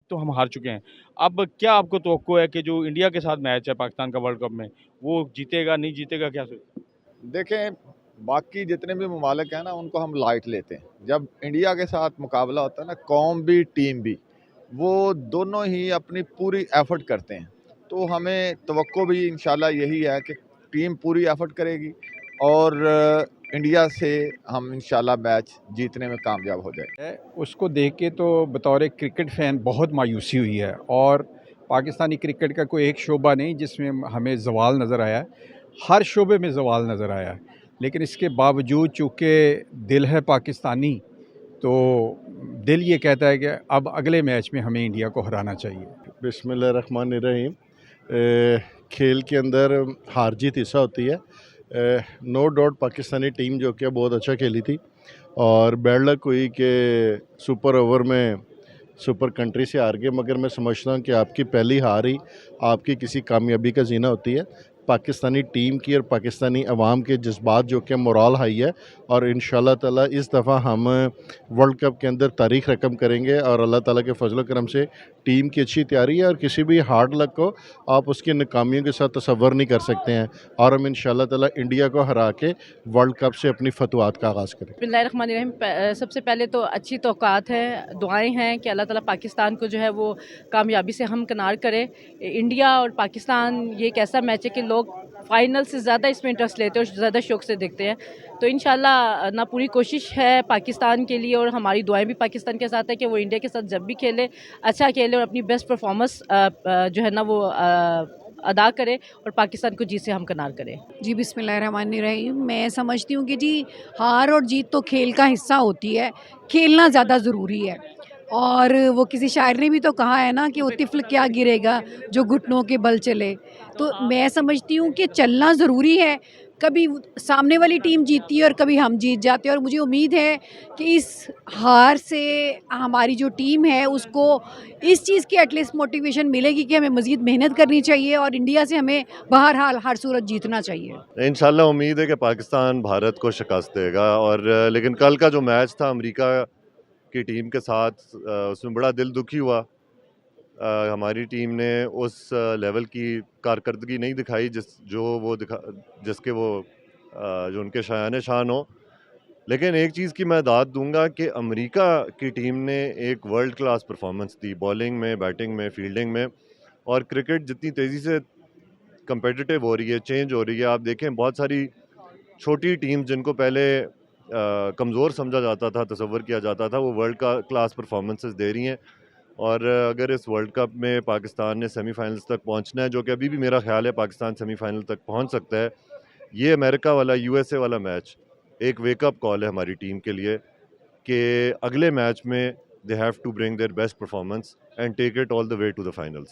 तो हम हार चुके हैं। अब क्या आपको तवक्को है कि जो इंडिया के साथ मैच है पाकिस्तान का वर्ल्ड कप में, वो जीतेगा, नहीं जीतेगा, क्या सोचते हैं? देखें, बाकी जितने भी ममालिक हैं ना, उनको हम लाइट लेते हैं। जब इंडिया के साथ मुकाबला होता है ना, कौम भी टीम भी, वो दोनों ही अपनी पूरी एफर्ट करते हैं। तो हमें तवक्को भी इंशाल्लाह यही है कि टीम पूरी एफर्ट करेगी और इंडिया से हम इंशाल्लाह मैच जीतने में कामयाब हो जाएंगे। है, उसको देख के तो बतौर एक क्रिकेट फ़ैन बहुत मायूसी हुई है। और पाकिस्तानी क्रिकेट का कोई एक शोबा नहीं जिसमें हमें ज़वाल नज़र आया है, हर शोबे में ज़वाल नज़र आया है। लेकिन इसके बावजूद चूँकि दिल है पाकिस्तानी, तो दिल ये कहता है कि अब अगले मैच में हमें इंडिया को हराना चाहिए। बिस्मिल्लाहिर्रहमानिर्रहीम। खेल के अंदर हार जीत हिस्सा होती है। नो डाउट पाकिस्तानी टीम जो कि बहुत अच्छा खेली थी और बैड लक हुई कि सुपर ओवर में सुपर कंट्री से हार गए, मगर मैं समझता हूँ कि आपकी पहली हार ही आपकी किसी कामयाबी का जीना होती है। पाकिस्तानी टीम की और पाकिस्तानी अवाम के जज्बात जो कि मोरल हाई है और इंशाल्लाह ताला इस दफ़ा हम वर्ल्ड कप के अंदर तारीख रकम करेंगे और अल्लाह ताला के फजल करम से टीम की अच्छी तैयारी है और किसी भी हार्ड लक को आप उसकी नाकामियों के साथ तसव्वुर नहीं कर सकते हैं और हम इंशाल्लाह ताला इंडिया को हरा के वर्ल्ड कप से अपनी फतवात का आगाज़ करें। बिस्मिल्लाहिर्रहमानिर्रहीम। सबसे पहले तो अच्छी तौक़ात हैं, दुआएं हैं कि अल्लाह ताला पाकिस्तान को जो है वो कामयाबी से हमकिनार करे। इंडिया और पाकिस्तान ये एक ऐसा मैच है कि लोग फ़ाइनल से ज़्यादा इसमें इंटरेस्ट लेते हैं और ज़्यादा शौक़ से देखते हैं। तो इंशाल्लाह ना पूरी कोशिश है पाकिस्तान के लिए और हमारी दुआएं भी पाकिस्तान के साथ है कि वो इंडिया के साथ जब भी खेले अच्छा खेले और अपनी बेस्ट परफॉर्मेंस जो है ना वो अदा करे और पाकिस्तान को जीत से हमकिनार करे। जी बिस्मिल्लाहिर्रहमानिर्रहीम। मैं समझती हूँ कि जी हार और जीत तो खेल का हिस्सा होती है, खेलना ज़्यादा ज़रूरी है। और वो किसी शायर ने भी तो कहा है ना कि वो तिफ़्ल क्या गिरेगा जो घुटनों के बल चले। तो मैं समझती हूँ कि चलना ज़रूरी है। कभी सामने वाली टीम जीतती है और कभी हम जीत जाते हैं और मुझे उम्मीद है कि इस हार से हमारी जो टीम है उसको इस चीज़ की एटलीस्ट मोटिवेशन मिलेगी कि हमें मज़ीद मेहनत करनी चाहिए और इंडिया से हमें बहरहाल हर सूरत जीतना चाहिए। इंशाल्लाह उम्मीद है कि पाकिस्तान भारत को शिकस्त देगा और लेकिन कल का जो मैच था अमेरिका की टीम के साथ, उसमें बड़ा दिल दुखी हुआ। हमारी टीम ने उस लेवल की कारकर्दगी नहीं दिखाई जिसके वो जो उनके शायान शान हो। लेकिन एक चीज़ की मैं दाद दूंगा कि अमेरिका की टीम ने एक वर्ल्ड क्लास परफॉर्मेंस दी, बॉलिंग में, बैटिंग में, फील्डिंग में। और क्रिकेट जितनी तेज़ी से कंपेटिटिव हो रही है, चेंज हो रही है, आप देखें बहुत सारी छोटी टीम जिनको पहले कमज़ोर समझा जाता था, तसव्वुर किया जाता था, वो वर्ल्ड का क्लास परफॉर्मेंसेस दे रही हैं। और अगर इस वर्ल्ड कप में पाकिस्तान ने सेमीफाइनल्स तक पहुंचना है, जो कि अभी भी मेरा ख्याल है पाकिस्तान सेमीफाइनल तक पहुंच सकता है, ये अमेरिका वाला यूएसए वाला मैच एक वेकअप कॉल है हमारी टीम के लिए कि अगले मैच में they have to bring their best performance and take it all the way to the finals.